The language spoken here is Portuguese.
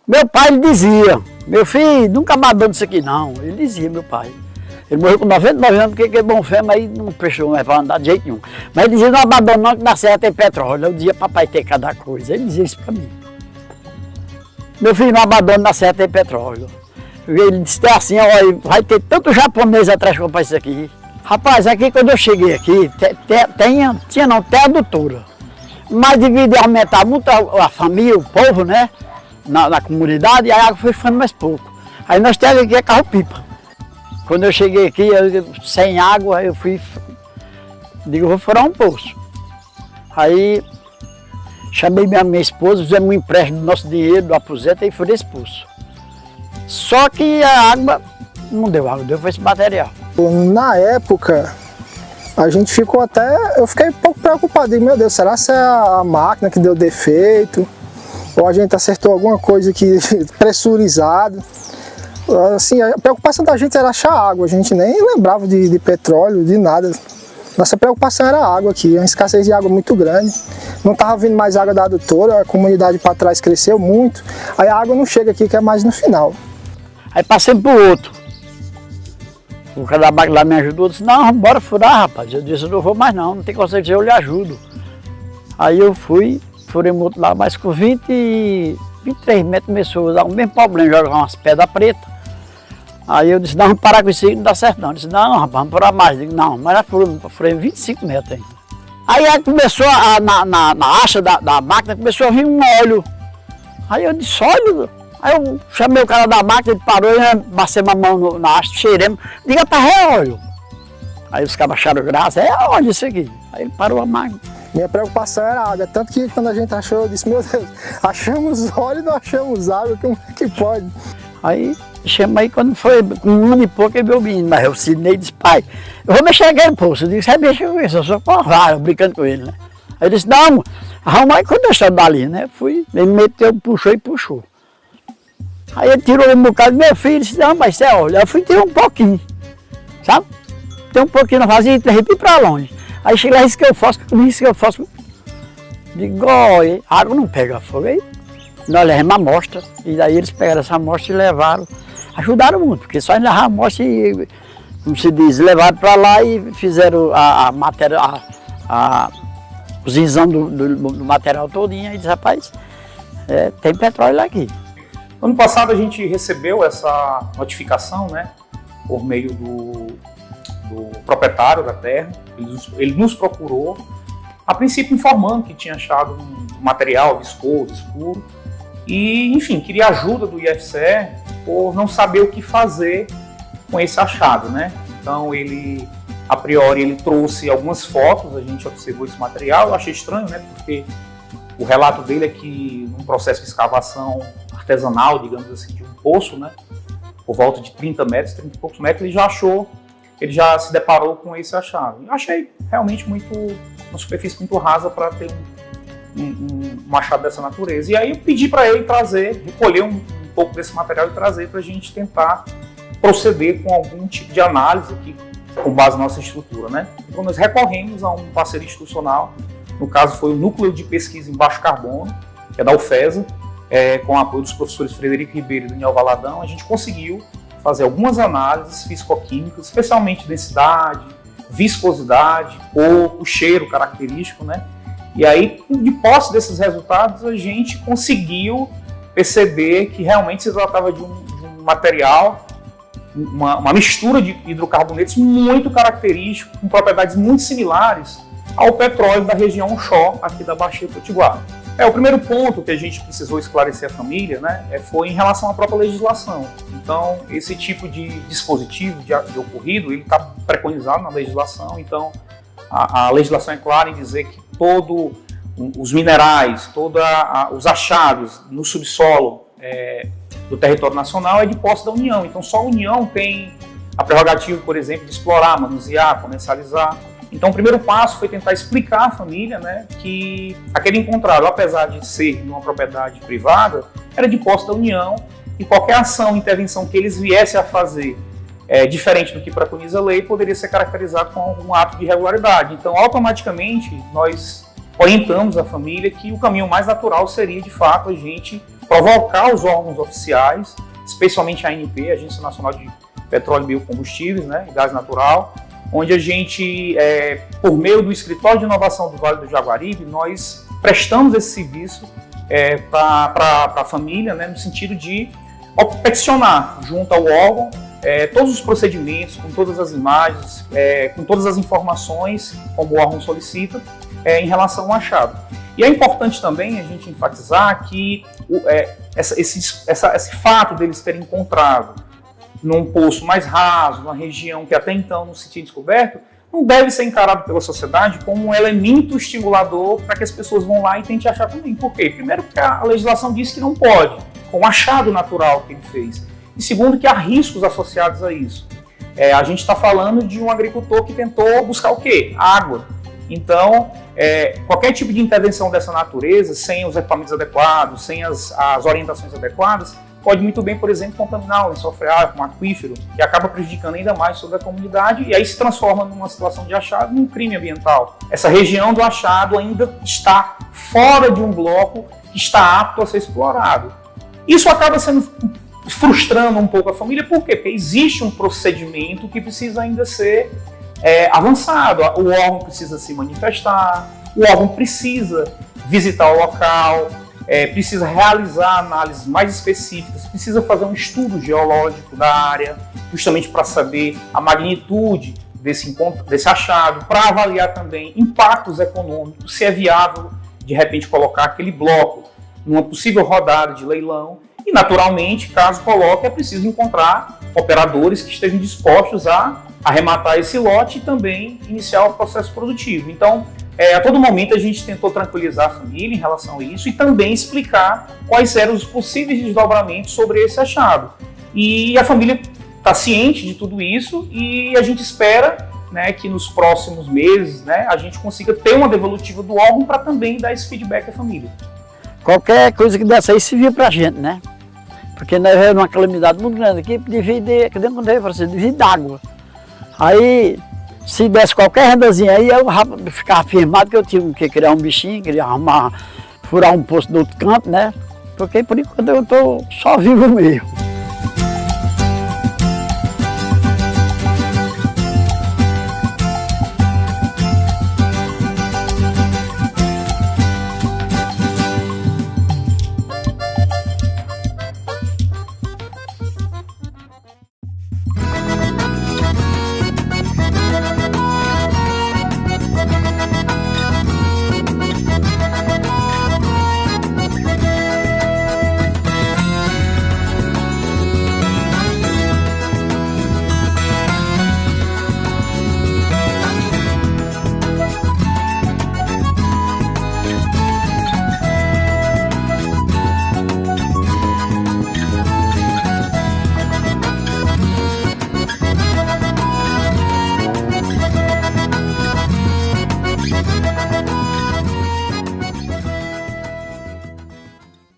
Meu pai ele dizia, meu filho, nunca abandone isso aqui não. Ele dizia, meu pai. Ele morreu com 99 anos porque é bom fé, mas não prestou mais para andar de jeito nenhum. Mas ele dizia, não abandone não, que na serra tem petróleo. Eu dizia, papai tem cada coisa. Ele dizia isso para mim. Meu filho, não abandone, na serra tem petróleo. Ele disse assim, olha, vai ter tanto japonês atrás de comprar isso aqui. Rapaz, aqui quando eu cheguei aqui, tinha não, até a doutora. Mas devido a aumentar muito a família, o povo, né? Na comunidade, a água foi ficando mais pouco. Aí nós temos aqui carro-pipa. Quando eu cheguei aqui, sem água, eu digo, vou furar um poço. Aí chamei minha esposa, fizemos um empréstimo do nosso dinheiro, do aposento, e furei esse poço. Só que a água, não deu água, deu esse material. Na época, a gente ficou eu fiquei um pouco preocupado, digo, meu Deus, será que é a máquina que deu defeito? Ou a gente acertou alguma coisa aqui pressurizado? Assim, a preocupação da gente era achar água, a gente nem lembrava de petróleo, de nada. Nossa preocupação era a água aqui, uma escassez de água muito grande. Não estava vindo mais água da adutora, a comunidade para trás cresceu muito, aí a água não chega aqui, que é mais no final. Aí passei para o outro. O cara da máquina lá me ajudou, disse, não, bora furar, rapaz. Eu disse, eu não vou mais não tem consequência, eu lhe ajudo. Aí eu fui, furei o outro lá, mas com 23 metros começou a dar o mesmo problema, jogar umas pedras pretas. Aí eu disse, não, vamos parar com isso aí, não dá certo não. Eu disse, não, rapaz, vamos furar mais. Eu disse, não, mas já furei 25 metros ainda. Aí começou, na acha da máquina, começou a vir um óleo. Aí eu disse, óleo? Aí eu chamei o cara da máquina, ele parou, passei a mão na haste, cheiremos, diga para é óleo. Aí os caras acharam graça, é óleo isso aqui. Aí ele parou a máquina. Minha preocupação era a água, tanto que quando a gente achou, eu disse, meu Deus, achamos óleo e não achamos água, como é que pode? Aí chamei, quando foi com 1 ano e pouco, ele veio o menino, mas o Sidney disse, pai, eu vou mexer aqui no poço. Eu disse, você mexe com isso, eu sou com a vara, brincando com ele, né? Aí ele disse, não, arruma aí quando eu estou dali, né? Fui, ele meteu, puxou e puxou. Aí ele tirou um bocado, meu filho disse, não, mas isso é óleo. Eu fui tirar um pouquinho, sabe? Tem um pouquinho na vazia e arrepi para longe. Aí cheguei lá, risquei o fósforo, digo, olha, a água não pega fogo. Aí nós levamos a amostra, e daí eles pegaram essa amostra e levaram, ajudaram muito, porque só levaram a amostra e, como se diz, levaram para lá e fizeram a matéria, os exames do material todinho, e disse, rapaz, tem petróleo lá aqui. Ano passado a gente recebeu essa notificação, né, por meio do proprietário da terra. Ele nos procurou, a princípio informando que tinha achado um material viscoso, escuro, e enfim, queria ajuda do IFCE por não saber o que fazer com esse achado, né? Então a priori, ele trouxe algumas fotos, a gente observou esse material, eu achei estranho, né, porque o relato dele é que num processo de escavação artesanal, digamos assim, de um poço, né, por volta de 30 metros, 30 e poucos metros, ele já se deparou com esse achado. Eu achei realmente uma superfície muito rasa para ter um achado dessa natureza. E aí eu pedi para ele recolher um pouco desse material e trazer para a gente tentar proceder com algum tipo de análise aqui, com base na nossa estrutura, né? Então nós recorremos a um parceiro institucional, no caso foi o Núcleo de Pesquisa em Baixo Carbono, que é da UFESA, com o apoio dos professores Frederico Ribeiro e Daniel Valadão. A gente conseguiu fazer algumas análises físico-químicas, especialmente densidade, viscosidade, cor, o cheiro característico, né? E aí, de posse desses resultados, a gente conseguiu perceber que realmente se tratava de um material, uma mistura de hidrocarbonetos muito característico, com propriedades muito similares ao petróleo da região Xó, aqui da Baixia Potiguar. O primeiro ponto que a gente precisou esclarecer a família, né, foi em relação à própria legislação. Então, esse tipo de dispositivo de ocorrido, ele está preconizado na legislação. Então, a legislação é clara em dizer que todos os minerais, os achados no subsolo do território nacional é de posse da União. Então, só a União tem a prerrogativa, por exemplo, de explorar, manusear, comercializar. Então, o primeiro passo foi tentar explicar à família, né, que aquele encontrado, apesar de ser numa propriedade privada, era de posse da União, e qualquer ação, intervenção que eles viessem a fazer diferente do que preconiza a lei, poderia ser caracterizado como um ato de irregularidade. Então, automaticamente, nós orientamos a família que o caminho mais natural seria, de fato, a gente provocar os órgãos oficiais, especialmente a ANP, Agência Nacional de Petróleo e Biocombustíveis, né, e Gás Natural, onde a gente, por meio do Escritório de Inovação do Vale do Jaguaribe, nós prestamos esse serviço para a família, né, no sentido de peticionar junto ao órgão todos os procedimentos, com todas as imagens, com todas as informações, como o órgão solicita, em relação ao achado. E é importante também a gente enfatizar que esse fato deles terem encontrado num poço mais raso, numa região que até então não se tinha descoberto, não deve ser encarado pela sociedade como um elemento estimulador para que as pessoas vão lá e tentem achar também. Por quê? Primeiro, porque a legislação diz que não pode, com o achado natural que ele fez. E segundo, que há riscos associados a isso. A gente está falando de um agricultor que tentou buscar o quê? Água. Então, qualquer tipo de intervenção dessa natureza, sem os equipamentos adequados, sem as orientações adequadas, pode muito bem, por exemplo, contaminar o lençol freático, um aquífero, que acaba prejudicando ainda mais sobre a comunidade e aí se transforma numa situação de achado num crime ambiental. Essa região do achado ainda está fora de um bloco que está apto a ser explorado. Isso acaba sendo frustrando um pouco a família, por quê? Porque existe um procedimento que precisa ainda ser avançado. O órgão precisa se manifestar, o órgão precisa visitar o local, precisa realizar análises mais específicas, precisa fazer um estudo geológico da área, justamente para saber a magnitude desse achado, para avaliar também impactos econômicos, se é viável, de repente, colocar aquele bloco numa possível rodada de leilão. E, naturalmente, caso coloque, é preciso encontrar operadores que estejam dispostos a arrematar esse lote e também iniciar o processo produtivo. Então, a todo momento a gente tentou tranquilizar a família em relação a isso e também explicar quais eram os possíveis desdobramentos sobre esse achado. E a família está ciente de tudo isso e a gente espera, né, que nos próximos meses, né, a gente consiga ter uma devolutiva do órgão para também dar esse feedback à família. Qualquer coisa que desse aí servia pra gente, né? Porque nós vemos uma calamidade muito grande aqui, devido d'água. Aí, se desse qualquer rendazinha aí, eu ficava firmado que eu tinha que criar um bichinho, queria furar um poço do outro canto, né? Porque por enquanto eu estou só vivo mesmo.